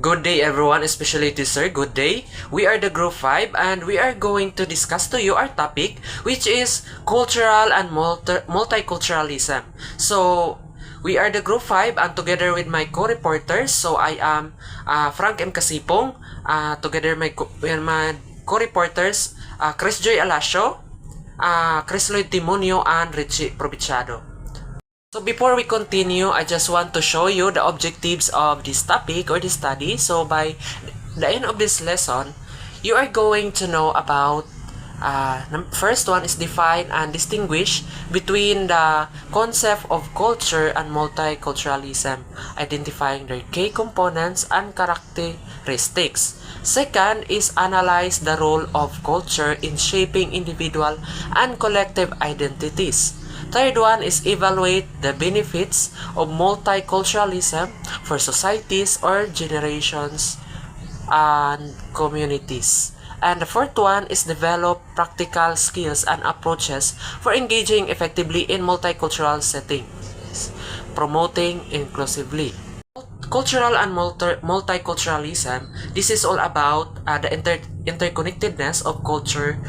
Good day everyone, especially to sir, good day. We are the group 5 and we are going to discuss to you our topic which is cultural and multiculturalism. So, we are the group 5 and together with my co-reporters, so I am Frank M. Casipong, together with my co-reporters Chris Joy Alasio, Chris Lloyd Timonio and Richie Provinciado. So before we continue, I just want to show you the objectives of this topic or this study. So by the end of this lesson, you are going to know about first one is define and distinguish between the concept of culture and multiculturalism, identifying their key components and characteristics. Second is analyze the role of culture in shaping individual and collective identities. Third one is evaluate the benefits of multiculturalism for societies or generations and communities. And the fourth one is develop practical skills and approaches for engaging effectively in multicultural settings, promoting inclusively. Cultural and multiculturalism, this is all about the interconnectedness of culture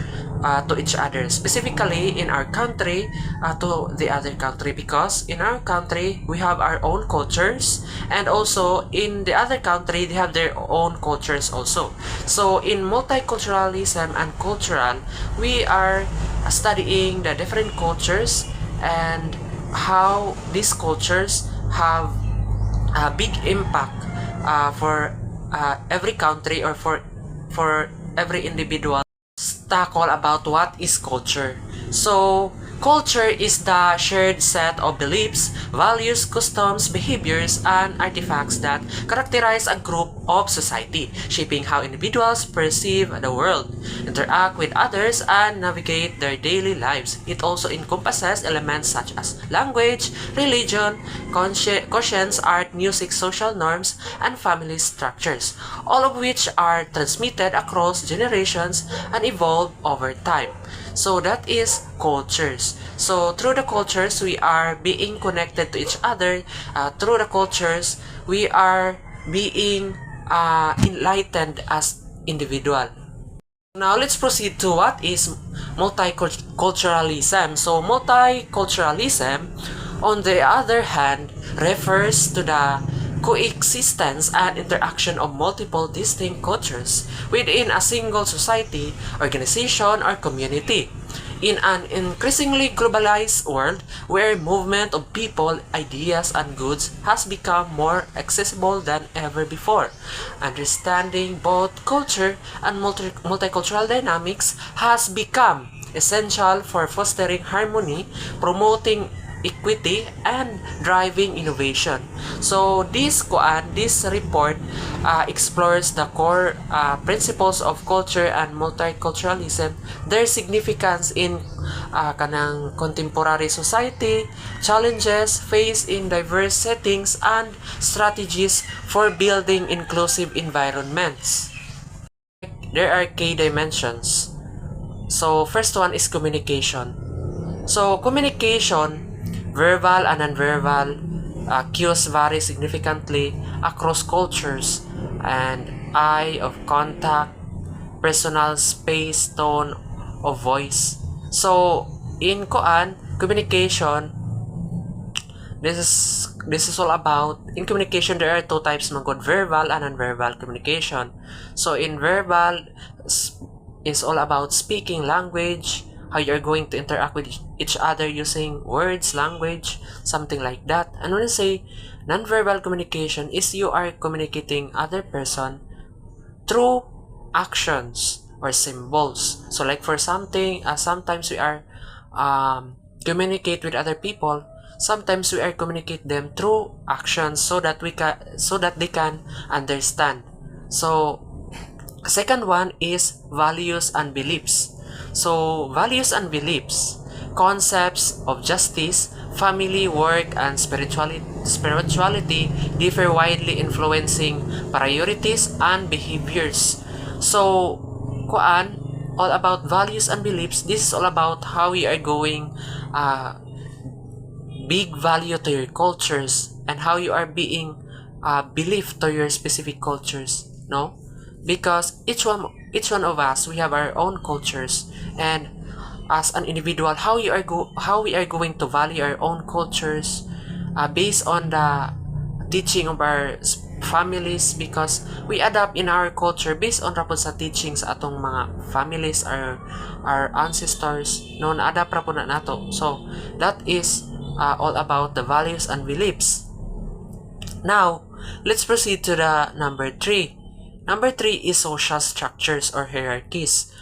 to each other, specifically in our country to the other country, because in our country we have our own cultures and also in the other country they have their own cultures also. So in multiculturalism and cultural, we are studying the different cultures and how these cultures have a big impact for every country or for every individual. Tackle about what is culture. So, culture is the shared set of beliefs, values, customs, behaviors, and artifacts that characterize a group of society, shaping how individuals perceive the world, interact with others, and navigate their daily lives. It also encompasses elements such as language, religion, conscience, art, music, social norms, and family structures, all of which are transmitted across generations and evolve over time. So that is cultures. So through the cultures, we are being connected to each other. Through the cultures, we are being enlightened as individual. Now let's proceed to what is multiculturalism. So multiculturalism, on the other hand, refers to the coexistence and interaction of multiple distinct cultures within a single society, organization, or community. In an increasingly globalized world where movement of people, ideas, and goods has become more accessible than ever before, understanding both culture and multicultural dynamics has become essential for fostering harmony, promoting equity, and driving innovation. So this report explores the core principles of culture and multiculturalism, their significance in kanang contemporary society, challenges faced in diverse settings, and strategies for building inclusive environments. There are key dimensions. So first one is communication. So communication, verbal and nonverbal cues vary significantly across cultures, and eye of contact, personal space, tone of voice. So in communication, this is all about, in communication there are two types magod, verbal and nonverbal communication. So in verbal is all about speaking language, how you're going to interact with each other using words, language, something like that. And when I say nonverbal communication, is you are communicating other person through actions or symbols. So like for something, sometimes we are communicate with other people. Sometimes we are communicate them through actions so that they can understand. So second one is values and beliefs. So, values and beliefs, concepts of justice, family, work, and spirituality differ widely, influencing priorities and behaviors. So, all about values and beliefs, this is all about how we are going big value to your cultures and how you are being belief to your specific cultures, no? Because each one of us, we have our own cultures, and as an individual, how we are going to value our own cultures based on the teaching of our families, because we adapt in our culture based on rapod sa teachings sa atong mga families, our ancestors, no, na-adapt ra po na nato. So that is all about the values and beliefs. Now let's proceed to the number 3. Number 3 is social structures or hierarchies.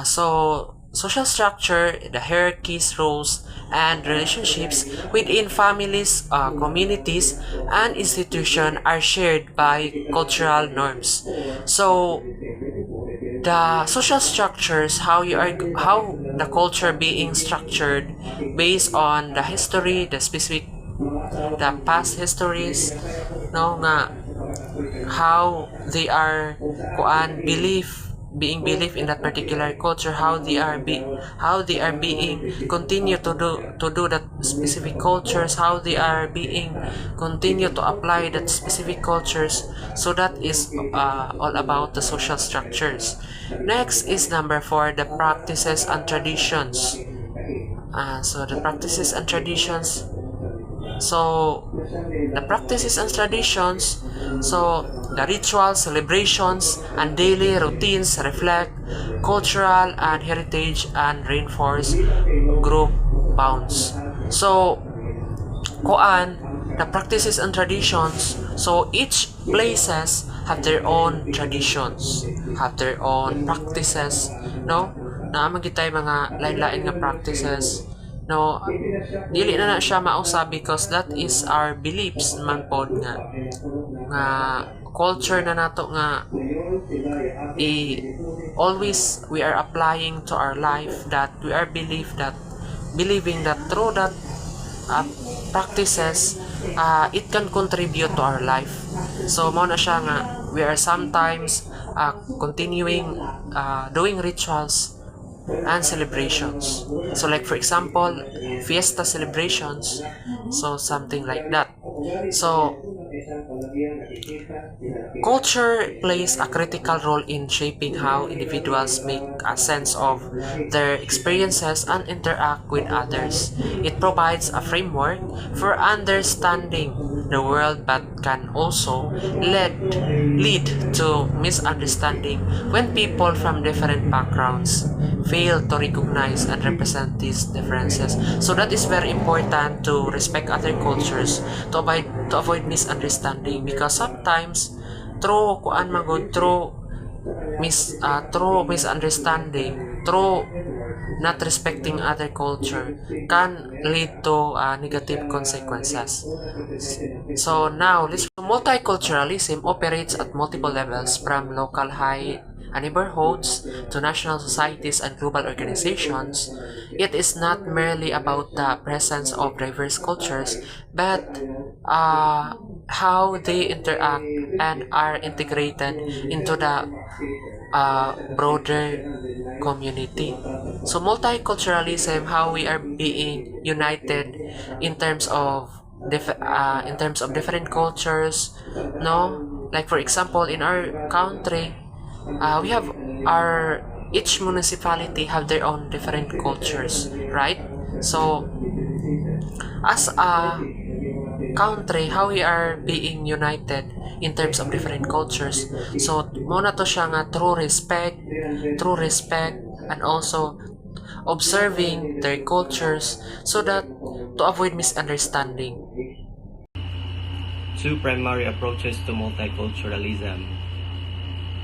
So social structure, the hierarchies, roles, and relationships within families, communities, and institutions are shared by cultural norms. So the social structures, how the culture being structured based on the history, the past histories, no, nga how they are being believed in that particular culture, how they are being continue to do that specific cultures, how they are being continue to apply that specific cultures. So that is all about the social structures. Next is number 4, the practices and traditions. So the practices and traditions. So the practices and traditions, so the rituals, celebrations, and daily routines reflect cultural and heritage and reinforce group bonds. So the practices and traditions, so each places have their own traditions, have their own practices, no, na magitay mga lain-lain nga practices, no, dili na siya mausa, because that is our beliefs man pod nga culture na nato nga always we are applying to our life, that we are believing that through that practices it can contribute to our life. So mo na siya nga we are sometimes continuing doing rituals and celebrations. So like for example, fiesta celebrations, so something like that. So culture plays a critical role in shaping how individuals make a sense of their experiences and interact with others. It provides a framework for understanding the world, but can also lead to misunderstanding when people from different backgrounds fail to recognize and represent these differences. So that is very important, to respect other cultures, to avoid misunderstanding, because sometimes through misunderstanding, through not respecting other culture, can lead to negative consequences. So now, multiculturalism operates at multiple levels, from local high neighborhoods to national societies and global organizations. It is not merely about the presence of diverse cultures, but how they interact and are integrated into the broader community. So multiculturalism, how we are being united in terms of different cultures, no, like for example in our country, we have each municipality have their own different cultures, right? So as a country, how we are being united in terms of different cultures. So muna to siya nga true respect, and also observing their cultures, so that to avoid misunderstanding. Two primary approaches to multiculturalism.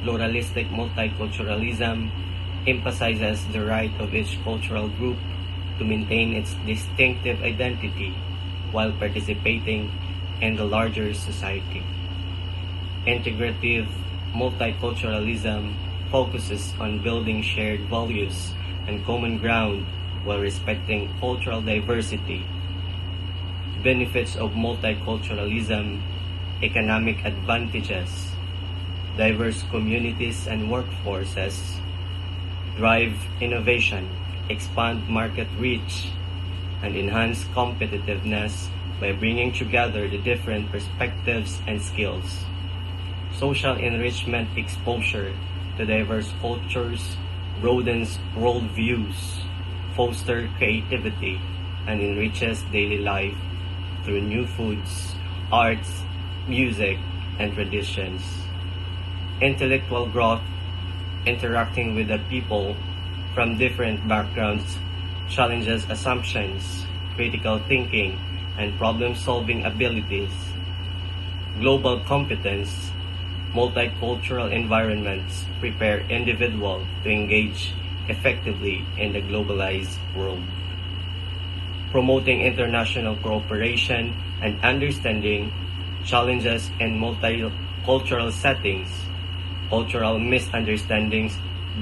Pluralistic multiculturalism emphasizes the right of each cultural group to maintain its distinctive identity while participating in the larger society. Integrative multiculturalism focuses on building shared values and common ground while respecting cultural diversity. Benefits of multiculturalism: economic advantages, diverse communities and workforces, drive innovation, expand market reach, and enhance competitiveness by bringing together the different perspectives and skills. Social enrichment exposure to diverse cultures broadens worldviews, fosters creativity, and enriches daily life through new foods, arts, music, and traditions. Intellectual growth, interacting with the people from different backgrounds, challenges assumptions, critical thinking, and problem-solving abilities. Global competence, multicultural environments prepare individuals to engage effectively in the globalized world. Promoting international cooperation and understanding challenges in multicultural settings, cultural misunderstandings,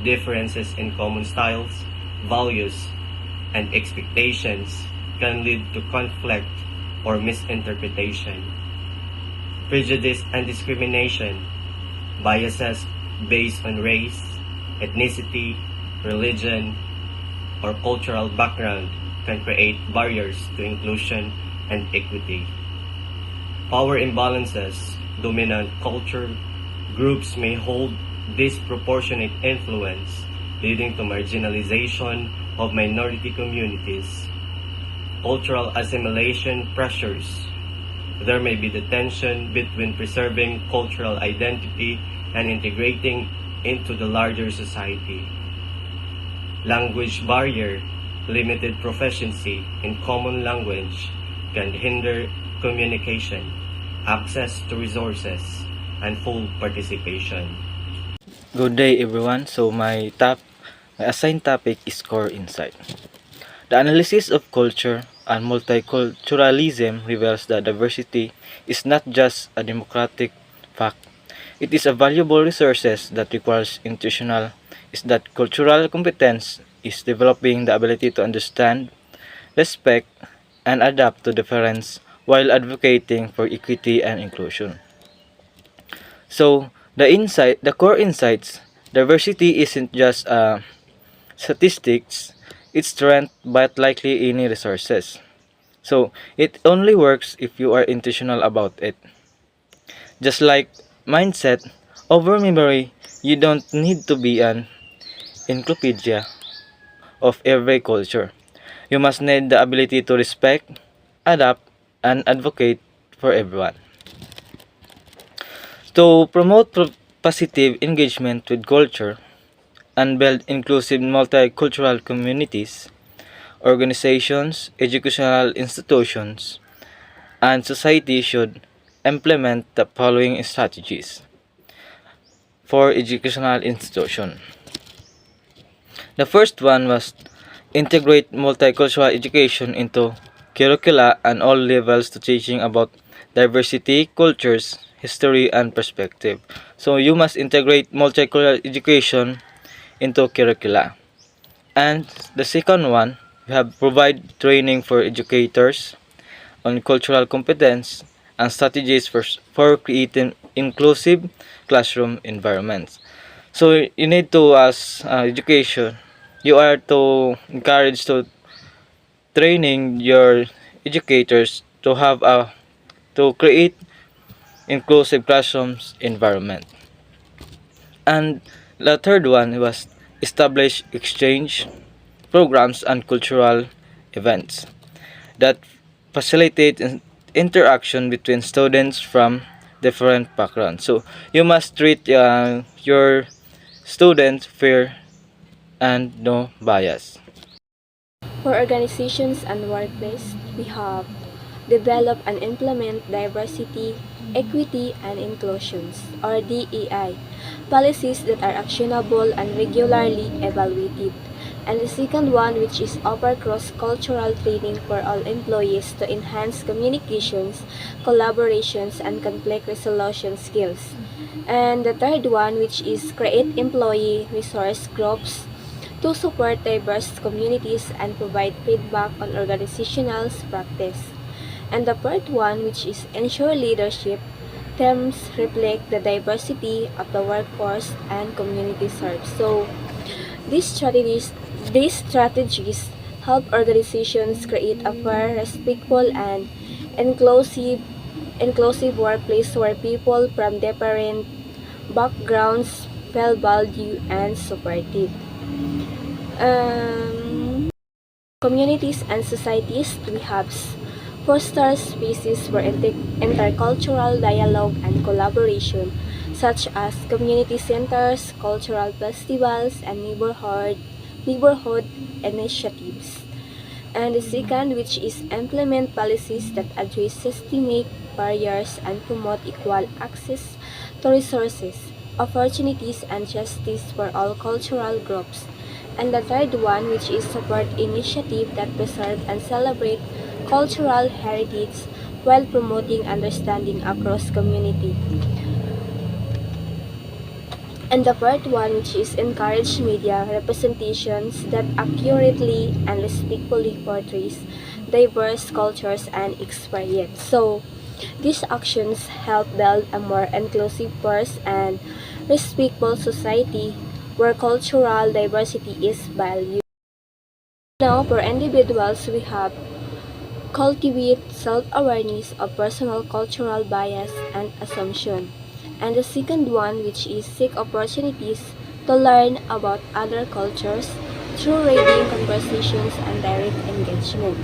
differences in common styles, values, and expectations can lead to conflict or misinterpretation. Prejudice and discrimination, biases based on race, ethnicity, religion, or cultural background can create barriers to inclusion and equity. Power imbalances, dominant culture groups may hold disproportionate influence, leading to marginalization of minority communities. Cultural assimilation pressures. There may be the tension between preserving cultural identity and integrating into the larger society. Language barrier, limited proficiency in common language can hinder communication, access to resources, and full participation. Good day everyone. My assigned topic is core insight. The analysis of culture and multiculturalism reveals that diversity is not just a democratic fact. It is a valuable resource that requires institutional is that cultural competence is developing the ability to understand, respect, and adapt to difference while advocating for equity and inclusion. So, the core insights, diversity isn't just statistics, it's strength but likely any resources. So, it only works if you are intentional about it. Just like mindset, over memory, you don't need to be an encyclopedia of every culture. You must need the ability to respect, adapt, and advocate for everyone. To promote positive engagement with culture and build inclusive multicultural communities, organizations, educational institutions, and society should implement the following strategies for educational institution. The first one was integrate multicultural education into curricula and all levels to teaching about diversity, cultures, history, and perspective. So you must integrate multicultural education into curricula. And the second one, we have provide training for educators on cultural competence and strategies for creating inclusive classroom environments. So you need to, as education, you are to encourage to training your educators to have a to create inclusive classrooms environment. And the third one was establish exchange programs and cultural events that facilitate interaction between students from different backgrounds. So you must treat your students fair and no bias. For organizations and workplace, we have develop and implement diversity, equity, and inclusions, or DEI, policies that are actionable and regularly evaluated. And the second one, which is offer cross-cultural training for all employees to enhance communications, collaborations, and conflict resolution skills. And the third one, which is create employee resource groups to support diverse communities and provide feedback on organizational practice. And the fourth one, which is ensure leadership terms reflect the diversity of the workforce and community served. So these strategies help organizations create a fair, respectful, and inclusive, inclusive workplace where people from different backgrounds feel valued and supported. Communities and societies, we have foster spaces for intercultural dialogue and collaboration, such as community centers, cultural festivals, and neighborhood initiatives. And the second, which is implement policies that address systemic barriers and promote equal access to resources, opportunities, and justice for all cultural groups. And the third one, which is support initiative that preserve and celebrate cultural heritage while promoting understanding across community. And the fourth one, which is encourage media representations that accurately and respectfully portrays diverse cultures and experience. So, these actions help build a more inclusive, diverse, and respectful society where cultural diversity is valued. Now, for individuals, we have cultivate self-awareness of personal cultural bias and assumption. And the second one, which is seek opportunities to learn about other cultures through reading, conversations, and direct engagement.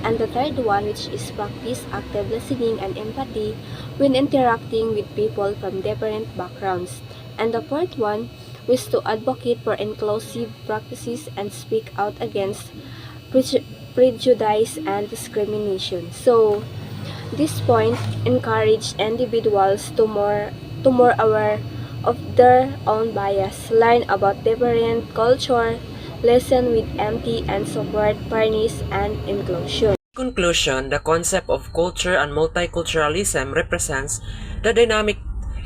And the third one, which is practice active listening and empathy when interacting with people from different backgrounds. And the fourth one is to advocate for inclusive practices and speak out against prejudice and discrimination. So, this point encourage individuals to more aware of their own bias, learn about different culture, listen with empathy, and support fairness and inclusion. In conclusion, the concept of culture and multiculturalism represents the dynamic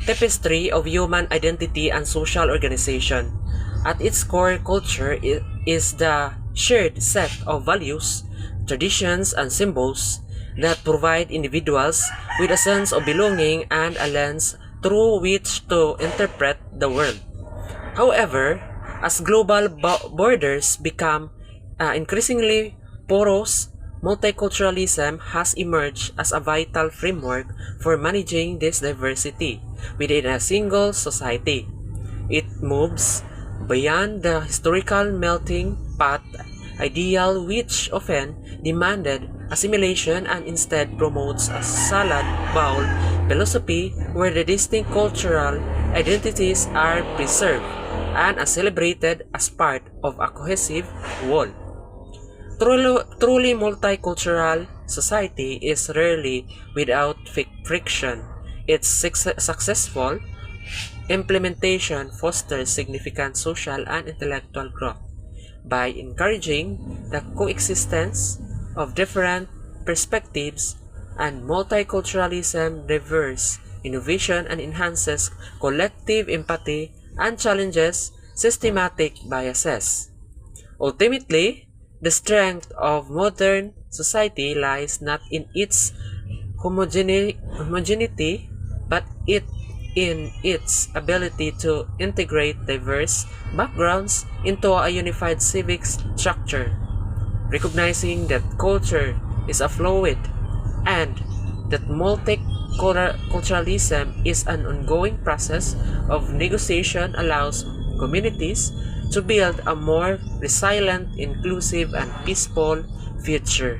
tapestry of human identity and social organization. At its core, culture is the shared set of values, traditions, and symbols that provide individuals with a sense of belonging and a lens through which to interpret the world. However, as global borders become increasingly porous, multiculturalism has emerged as a vital framework for managing this diversity within a single society. It moves beyond the historical melting pot ideal, which often demanded assimilation, and instead promotes a salad bowl philosophy where the distinct cultural identities are preserved and are celebrated as part of a cohesive whole. Truly multicultural society is rarely without friction. Its successful implementation fosters significant social and intellectual growth by encouraging the coexistence of different perspectives, and multiculturalism diverse innovation and enhances collective empathy and challenges systematic biases. Ultimately, the strength of modern society lies not in its homogeneity, but in its ability to integrate diverse backgrounds into a unified civic structure, recognizing that culture is a fluid and that multiculturalism is an ongoing process of negotiation allows communities to build a more resilient, inclusive, and peaceful future.